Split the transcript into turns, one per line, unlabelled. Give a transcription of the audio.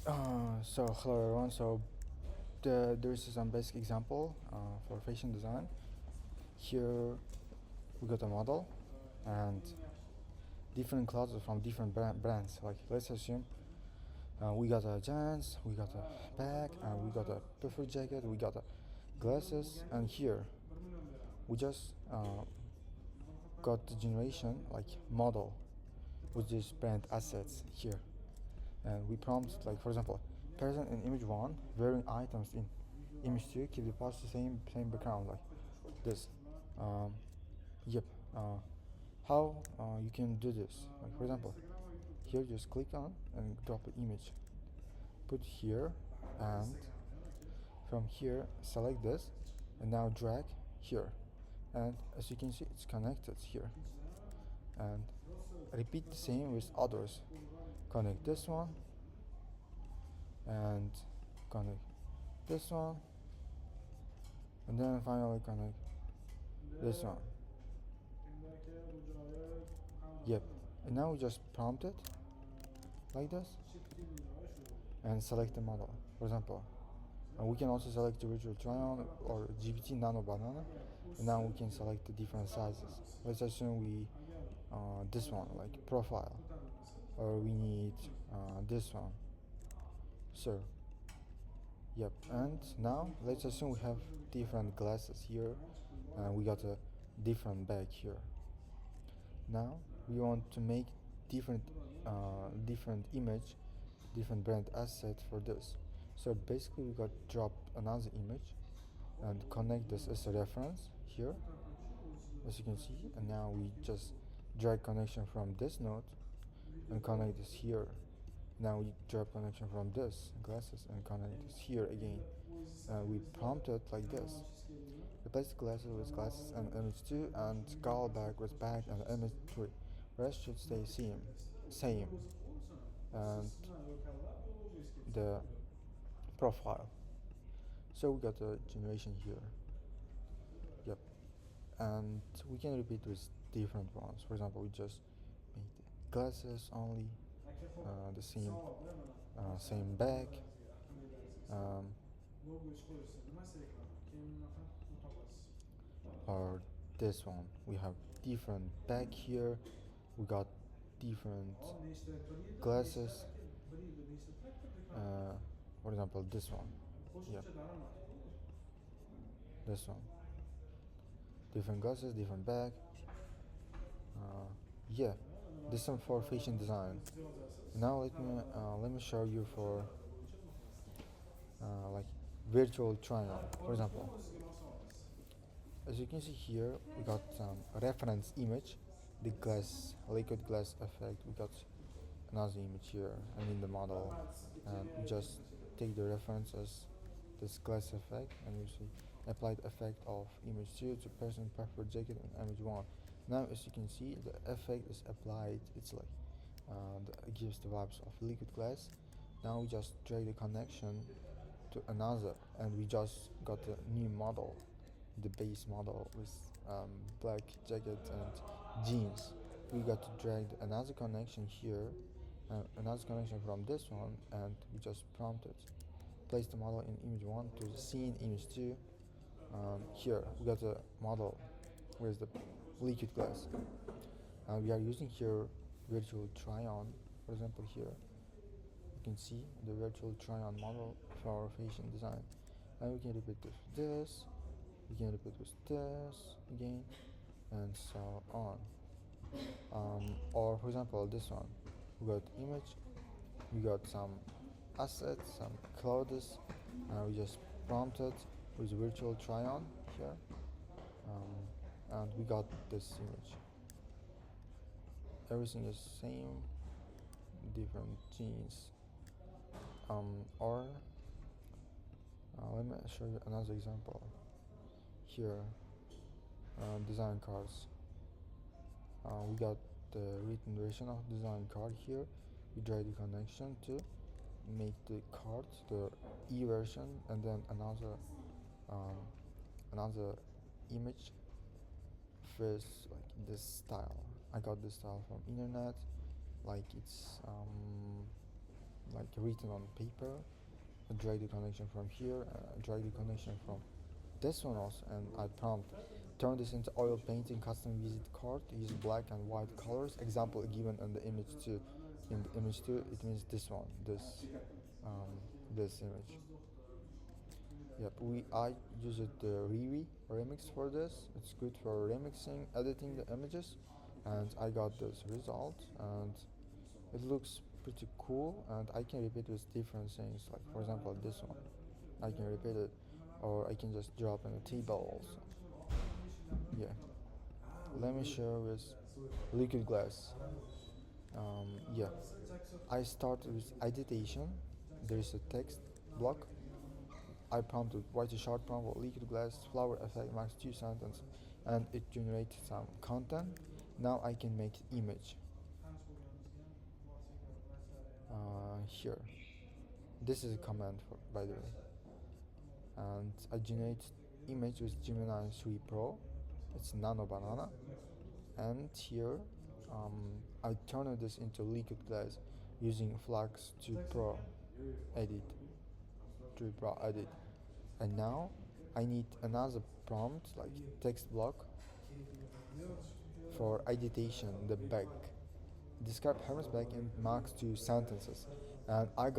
So hello everyone. There's some basic example for fashion design. Here we got a model and different clothes from different brands. Like let's assume we got a jeans, we got a bag, and we got a puffer jacket, we got a glasses, and here we just got the generation like model with this brand assets here, and we prompt like for example, person in image one wearing items in image two keep the past the same background like this. Um, yep. How you can do this? Like for example, here just click on and drop the image, put here, and from here select this, and now drag here, and as you can see it's connected here. And repeat the same with others. Connect this one and connect this one, and then finally connect this one. Yep. And now we just prompt it like this and select the model. For example, and we can also select the virtual try-on or GPT Nano Banana, and now we can select the different sizes. Let's assume we this one like profile, or we need this one. So yep. And now let's assume we have different glasses here, and we got a different bag here. Now we want to make different image, different brand asset for this. So basically we got drop another image and connect this as a reference here, as you can see, and now we just drag connection from this node and connect this here. Now we drop connection from this glasses and connect this here again. We prompt it like this. Replace the glasses with glasses and image 2 and callback with back and image 3. Rest should stay same. And the profile. So we got a generation here. Yep. And we can repeat with different ones. For example, we just make the glasses only, the same bag. Um, or this one, we have different bag here. We got different glasses. For example, this one. Yep. This one. Different glasses, different bag. Yeah, this one for fashion design. Now let me show you for like virtual try-on. For example, as you can see here, we got some reference image, the glass, liquid glass effect. We got another image here, I mean the model, and we just take the reference as this glass effect, and you see applied effect of image 2 to person preferred jacket in image 1. Now as you can see, the effect is applied. It's like it gives the vibes of liquid glass. Now we just drag the connection to another, and we just got a new model, the base model with black jacket and jeans. We got to drag another connection here, another connection from this one, and we just prompted place the model in image 1 to the scene image 2. Here we got a model with the liquid glass, and we are using here virtual try-on. For example, here you can see the virtual try-on model for our fashion design, and we can repeat this, we can repeat with this again, and so on. Or for example, this one, we got image, we got some assets, some clothes, and we just prompted with virtual try-on here, and we got this image. Everything is same, different jeans. Or let me show you another example. Here, design cards. We got the written version of design card here. We drag the connection to make the card the e version, and then another image with like this style. I got this style from internet, like it's like written on paper. I drag the connection from here, drag the connection from this one also, and I prompt turn this into oil painting custom visit card. Use black and white colors. Example given in the image 2. In the image 2, it means this one, um, this image. Yep, I used the Revi remix for this. It's good for remixing, editing the images, and I got this result, and it looks pretty cool. And I can repeat with different things, like for example this one. I can repeat it, or I can just drop in a table also. Yeah. Let me share with liquid glass. Yeah. I start with editation. There is a text block. I prompted write a short prompt for liquid glass flower effect max 2 sentences, and it generates some content. Now I can make image here. This is a command for, by the way, and I generate image with Gemini 3 Pro. It's nano banana, and here I turn this into liquid glass using Flux 2 Pro edit, 3 Pro edit, and now I need another prompt like text block for editation. The back describe Hermes back in max 2 sentences, and I got